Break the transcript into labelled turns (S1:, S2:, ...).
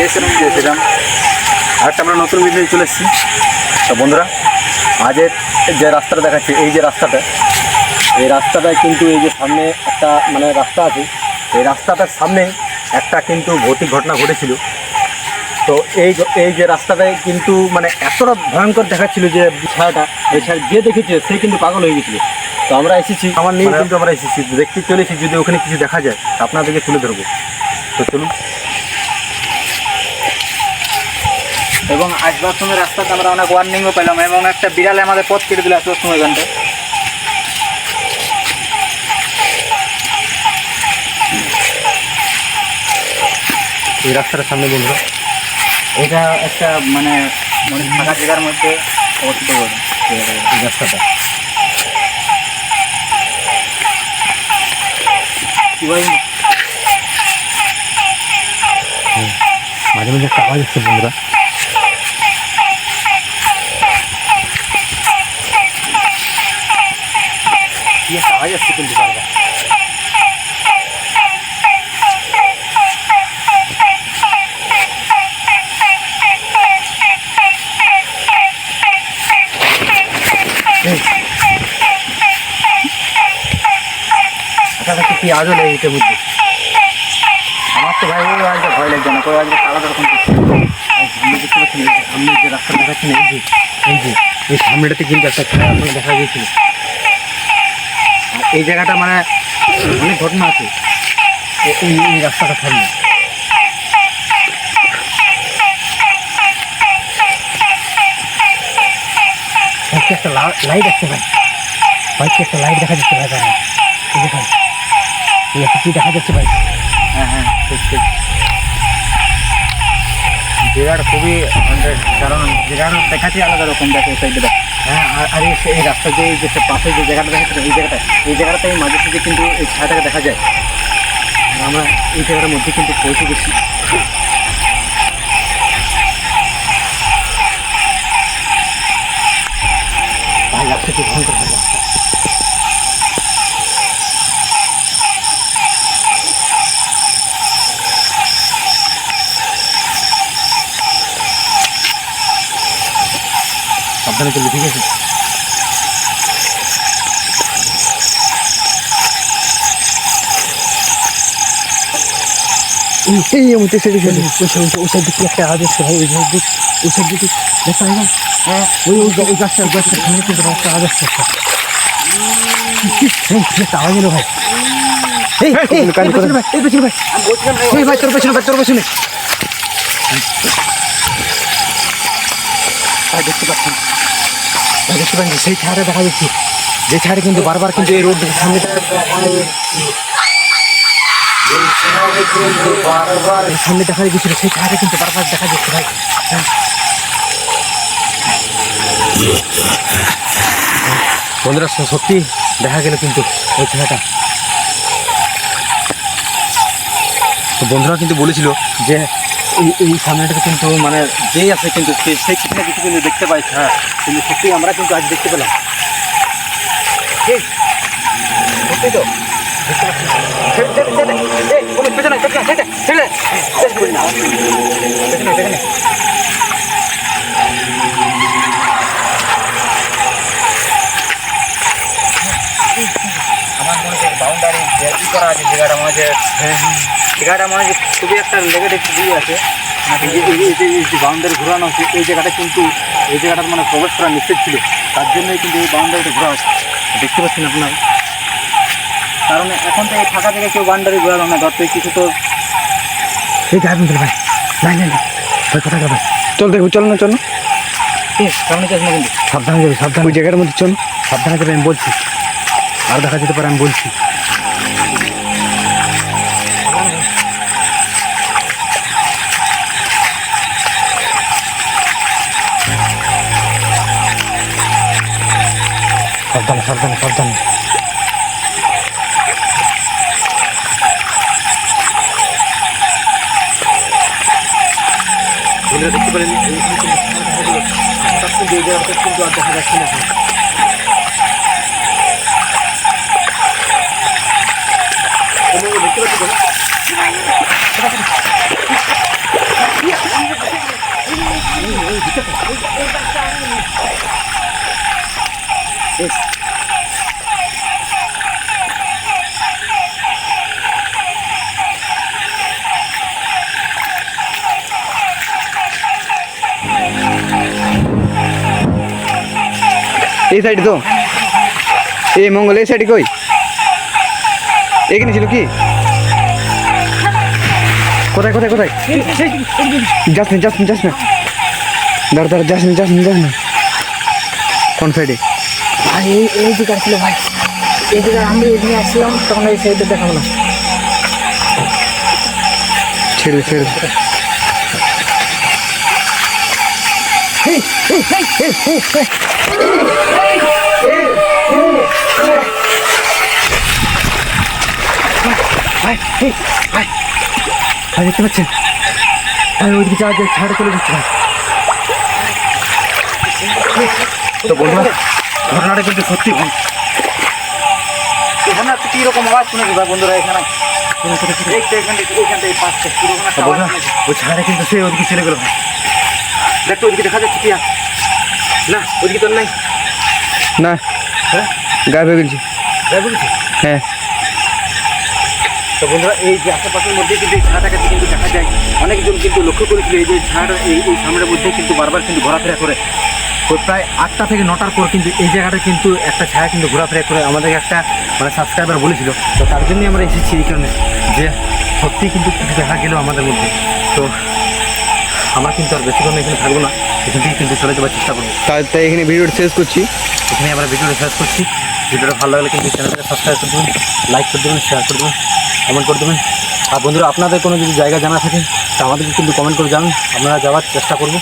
S1: দিয়েছিলাম। আরেকটা আমরা নতুন ভিডিও চলে এসেছি। তো বন্ধুরা, আজের যে রাস্তাটা দেখাচ্ছি, এই যে রাস্তাটা, এই রাস্তাটায় কিন্তু এই যে সামনে একটা মানে রাস্তা আছে, এই রাস্তাটার সামনে একটা কিন্তু ভৌতিক ঘটনা ঘটেছিল। তো এই যে রাস্তাটায় কিন্তু মানে এতটা ভয়ঙ্কর দেখাচ্ছিল যে ছায়াটা, এই ছায়া যে দেখেছে সে কিন্তু পাগল হয়ে গেছিল। তো আমরা এসেছি, আমার নিয়ে কিন্তু আমরা এসেছি, দেখতে চলেছি যদি ওখানে কিছু দেখা যায় আপনাদেরকে তুলে ধরবো। তো চলুন।
S2: এবং আসবার সময় রাস্তাতে আমরা অনেক ওয়ার্নিংও পেলাম এবং একটা বিড়ালে আমাদের পথ কেটে দিল আসবার সময় এখানটা।
S1: এই রাস্তাটার সামনে বন্ধুরা,
S2: এটা একটা মানে ফাঁকা জায়গার মধ্যে অবস্থিত করে
S1: এই রাস্তাটা
S2: কি ভাই
S1: মাঝে মাঝে একটা আওয়াজ হচ্ছে বন্ধুরা। কি একটা আওয়াজ আসছে কিন্তু বারবার। আচ্ছা কি আজও নেই এটার মধ্যে।
S2: আমার তো ভাই ওই আজকে ভয় লাগছে না, কোনো আজকে আলাদা রকম
S1: সামনে দেখতে পাচ্ছেন, সামনে যে রাস্তা দেখাচ্ছি না, এই সামনেটাতে কিন্তু একটা ছায়া আপনার দেখা গিয়েছিল। আর এই জায়গাটা মানে অনেক ঘটনা আছে এই রাস্তাটার সামনে। একটা লাইট আসছে ভাই, বাইকে একটা লাইট দেখা যাচ্ছে ভাই। ভাই কি দেখা যাচ্ছে ভাই?
S2: হ্যাঁ হ্যাঁ ঠিক ঠিক। জায়গাটা খুবই কারণ জায়গাটা দেখাচ্ছি আলাদা রকম দেখে এই সাইডে।
S1: হ্যাঁ, আর এই রাস্তা যে পাশে যে জায়গাটা দেখাচ্ছে এই জায়গাটাতে মাঝে সাঝে কিন্তু এই ছায়াটাকে দেখা যায়। আমরা এই জায়গাটার মধ্যে কিন্তু পৌঁছে গেছি। ভাই রাস্তা কি ভয়ঙ্কর রাস্তা। সাবধানে চলবে, ঠিক আছে? একটা আওয়াজ আসছে ভাই, ওই সাইড দিকে দেখা হয় না? হ্যাঁ, ওই গাছটার সামনে কিন্তু একটা আওয়াজ আসছে। একটা আওয়াজ এলো ভাই। তোর পেছনে দেখতে পাচ্ছেন সেই ছায়াটা দেখা যাচ্ছে, যে ছায়াটা কিন্তু বারবার কিন্তু এই রোড সামনে সামনে দেখা গেছিল, সেই ছায়াটা কিন্তু বারবার দেখা যাচ্ছে ভাই। বন্ধুরা সত্যি দেখা গেল কিন্তু ওই ছায়াটা। তো বন্ধুরা কিন্তু বলেছিল যে এই সামনেটাতে কিন্তু মানে যেই আছে কিন্তু সেই কিছু না কিছু কিন্তু দেখতে পাই। হ্যাঁ, কিন্তু সত্যি আমরা কিন্তু আজ দেখতে পেলাম। ঠিক সত্যি তো
S2: আমার মনে হয় বাউন্ডারি ই করা আছে জায়গাটা মনে হচ্ছে। জায়গাটা মনে হচ্ছে খুবই একটা নেগেটিভ দিক আছে।
S1: এই যে বাউন্ডারি ঘোরানো হচ্ছে, এই জায়গাটা কিন্তু এই জায়গাটার মানে প্রবেশ করা নিষেধ ছিল, তার জন্যই কিন্তু এই বাউন্ডারিটা ঘোরা হচ্ছে। দেখতে পাচ্ছেন আপনার,
S2: কারণ এখন তো এই ফাঁকা জায়গায় কেউ বাউন্ডারি ঘোরানো না, ধরতে কিছু তো
S1: এই গাড়ি ভাই নাই ভাই কোথায় যাবে? চল দেখবো, চল না
S2: সামনে যাস না কিন্তু
S1: সাবধানে যাবে, সাবধানে ওই জায়গার মধ্যে চল, সাবধানে যাবে আমি বলছি। আর দেখা যেতে পারে আমি বলছি। সাবধানে দেখতে পারেন হঠাৎ কিন্তু এই জায়গাটা কিন্তু আর দেখা যাচ্ছে না। দেখতে পাচ্ছি
S3: এই সাইডে তো এই মঙ্গল এই সাইডে কই এখানে ছিল কি কোথায় কোথায় কোথায় যাস না যাস না যাস না দাঁড়া দাঁড়া যাস না যাস না যাস না কোন সাইডে
S2: আর এই দিকে ছিল ভাই, এই দিকে আমি এদিকে আসলাম তখন এই সাইডে দেখাবো না।
S3: ছেড়ে দে, ছেড়ে দে।
S1: ভাই দেখতে পাচ্ছেন ভাই ওইদিকে যা যা ছাড়ে চলে যাচ্ছে ভাই। তো বন্ধুরা ঘটনাটা কিন্তু সত্যি ভাই।
S2: এখানে একটা কীরকম আওয়াজ শুনেছি ভাই বন্ধুরা, এখানে এইখান থেকে পাচ্ছে কীরকম একটা আওয়াজ
S1: বন্ধুরা
S2: শুনেছি।
S1: ওই ছাড়ে কিন্তু সে ওইদিকে চলে গেল ভাই।
S2: দেখতো ওইদিকে দেখা যাচ্ছে কি আর? না ওইদিকে তো নাই।
S3: না
S1: হ্যাঁ
S3: গায়ে হয়ে গেছি
S1: তাই বলছি।
S3: হ্যাঁ
S2: তো বন্ধুরা এই যে আশেপাশের মধ্যে কিন্তু এই ঝাড়টাকে কিন্তু দেখা যায়, অনেকজন কিন্তু লক্ষ্য করেছিল এই যে ঝাড় এই সামনের মধ্যে কিন্তু বারবার কিন্তু ঘোরাফেরা করে।
S1: তো প্রায় 8টা থেকে 9টার পর কিন্তু এই জায়গাটা কিন্তু একটা ছায়া কিন্তু ঘোরাফেরা করে আমাদেরকে একটা মানে সাবস্ক্রাইবার বলেছিল। তো তার জন্যই আমরা এসেছি এই কারণে যে সত্যি কিন্তু কিছু দেখা গেল আমাদের মধ্যে। তো আমরা কিন্তু আর বেশিক্ষণ এখানে থাকবো না, এখান থেকে কিন্তু চলে যাওয়ার চেষ্টা করবো।
S3: তাই এখানে ভিডিওটা শেষ করছি।
S1: এখানে আমরা ভিডিওটা শেষ করছি। ভিডিওটা ভালো লাগলে কিন্তু চ্যানেলটাকে সাবস্ক্রাইব করে দেবেন, লাইক করে দেবেন, শেয়ার করে দেবেন, কমেন্ট করে দেবেন। আর বন্ধুরা আপনাদের কোনো যদি জায়গা জানা থাকে তা আমাদেরকে কিন্তু কমেন্ট করে জানান, আপনারা যাওয়ার চেষ্টা করবো।